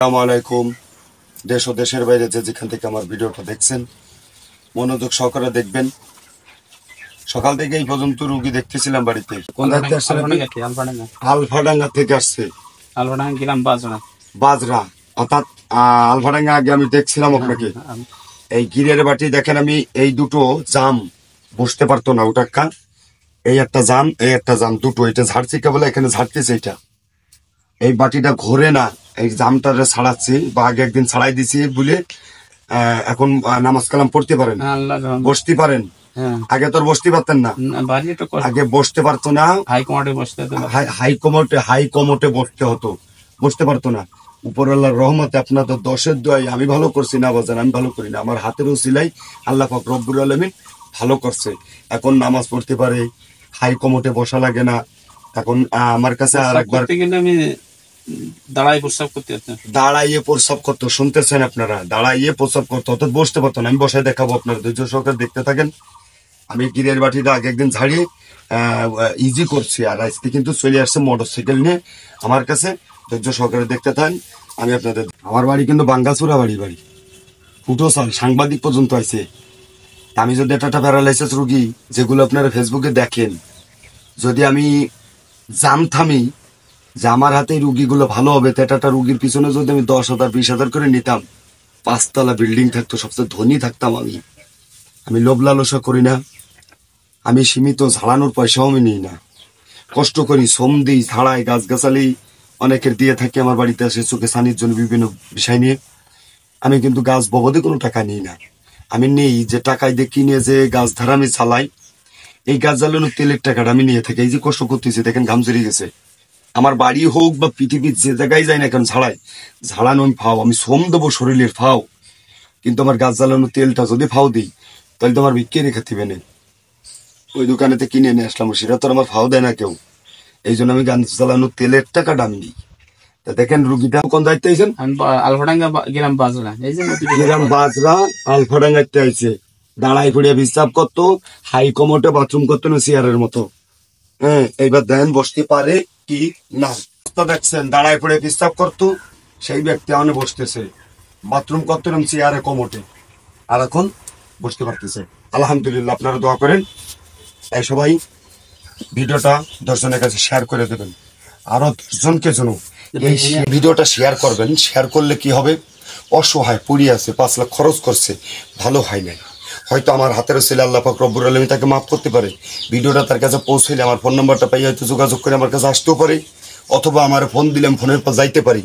আসসালামু আলাইকুম। দেশ ও দেশের বাইরে যেখান থেকে আমার ভিডিওটা দেখছেন মনোযোগ সহকারে দেখবেন। সকাল থেকে এই পর্যন্ত রুগী দেখতেছিলাম বাড়িতে। কোন দায়িত্বে আসছেন আপনি? আলফাডাঙ্গা থেকে আসছে। আলফাডাঙ্গা গেলাম বাজনা বাজরা অর্থাৎ আলফাডাঙ্গা আগে আমি দেখছিলাম আপনাকে। এই গিরের বাটি দেখেন, আমি এই দুটো জাম বসতে পারতো না ওটাক্কা। এই একটা জাম, এই একটা জাম, দুটো এটা ঝাড়ছি কেবল, এখানে ঝাড়তেছে। এটা এই বাটিটা ঘোরে না, এই জামটারে ছাড়াচ্ছি বা আগে একদিন ছাড়াই দিছি বলে এখন নামাজ কালাম পড়তে পারেন, বসতে পারেন। আগে তোর বসতে পারতেন না, আগে বসতে পারতো না, হাই কমোটে বসতে হতো, বসতে পারতো না। উপরওয়ালার রহমতে আপনার তো দশের দোয়াই আমি ভালো করছি না বাজান, আমি ভালো করি না, আমার হাতের উসিলাই আল্লাহ পাক রব্বুল আলামিন ভালো করছে। এখন নামাজ পড়তে পারে, হাই কমোটে বসা লাগে না। এখন আমার কাছে আর একবার আমি দাঁড়াই প্রস্রাব করতে দাঁড়াইয়ে প্রস্রাব করতো, শুনতেছেন আপনারা? দাঁড়াইয়ে প্রস্রাব করতো, অর্থাৎ বসতে পারতো না। আমি বসায় দেখাবো, আপনারা ধৈর্য সহকারে দেখতে থাকেন। আমি গিরের বাটিটা আগে একদিন ঝাড়িয়ে ইজি করছি, আর আজকে কিন্তু চলে আসছে মোটরসাইকেল নিয়ে আমার কাছে। ধৈর্য সহকারে দেখতে থাকেন। আমি আপনাদের, আমার বাড়ি কিন্তু বাঙ্গাসুরা বাড়ি ফুটো সাল সাংবাদিক পর্যন্ত আছে। আমি যদি একটা প্যারালাইসিস রুগী যেগুলো আপনারা ফেসবুকে দেখেন, যদি আমি জানতামই যে আমার হাতে রুগীগুলো ভালো হবে, একটা রুগীর পিছনে যদি আমি 10,000 20,000 করে নিতাম, 5তলা বিল্ডিং থাকতো, সবচেয়ে ধনী থাকতাম। আমি লোভ লালসা করি না, আমি সীমিত ঝাড়ানোর পয়সাও আমি নিই না। কষ্ট করি, শ্রম দিই, ঝাড়াই, গাছগাছালি অনেকের দিয়ে থাকি। আমার বাড়িতে আসে চোখে ছানির জন্য বিভিন্ন বিষয় নিয়ে। আমি কিন্তু গাছ বাবদে কোনো টাকা নিই না। আমি নেই যে টাকায় দিয়ে কিনে যে গাছ ধারা আমি চালাই, এই গাছ জ্বালানোর তেলের টাকাটা আমি নিয়ে থাকি। এই যে কষ্ট করতেছি দেখেন, ঘাম জড়িয়ে গেছে। আমার বাড়ি হোক বা পৃথিবীর যে জায়গায় যাই না কেন, ঝাড়ানো আমি ফাও, আমি শ্রম দেবো শরীরের ফাও। কিন্তু আমার গাছ জ্বালানোর তেলটা যদি ফাও দিই, তাহলে তো আমার বিক্রি রেখে দিবে না। ওই দোকানেতে কিনে নিয়ে আসলাম, সেটা তো আমার ফাও দেয় না কেউ। এই জন্য আমি গাছ জ্বালানোর তেলের টাকাটা আমি দিই। তা দেখেন রুগীটা কোন দায়িত্বে আইছেন? আলফাডাঙ্গা গেলাম বাজনা, এই যে গেলাম বাজরা, আলফাডাঙ্গাতে আইছে। দাঁড়াই পড়িয়া হিসাব করতো, হাই কমোটে বাথরুম করতো না চেয়ারের মতো। হ্যাঁ, এইবার দেন বসতে পারে কি না। দেখছেন দাঁড়ায় পড়ে প্রস্তাব করতো, সেই ব্যক্তি আমাকে বসতেছে। বাথরুম করতো না চেয়ারে কমোটে, আর এখন বসতে পারতেছে। আলহামদুলিল্লাহ, আপনারা দোয়া করেন। এই সবাই ভিডিওটা দর্শনের কাছে শেয়ার করে দেবেন, আরো 10জনকে যেন এই ভিডিওটা শেয়ার করবেন। শেয়ার করলে কি হবে? অসহায় পড়ে আছে, 5 লাখ খরচ করছে, ভালো হয় নাই। হয়তো আমার হাতের ছেলে আল্লাহ পাক রব্বুল আলামিন তাকে মাফ করতে পারে। ভিডিওটা তার কাছে পৌঁছলে আমার ফোন নাম্বারটা পাই হয়তো যোগাযোগ করে আমার কাছে আসতেও পারে, অথবা আমার ফোন দিলাম, ফোনের পর যাইতে পারি।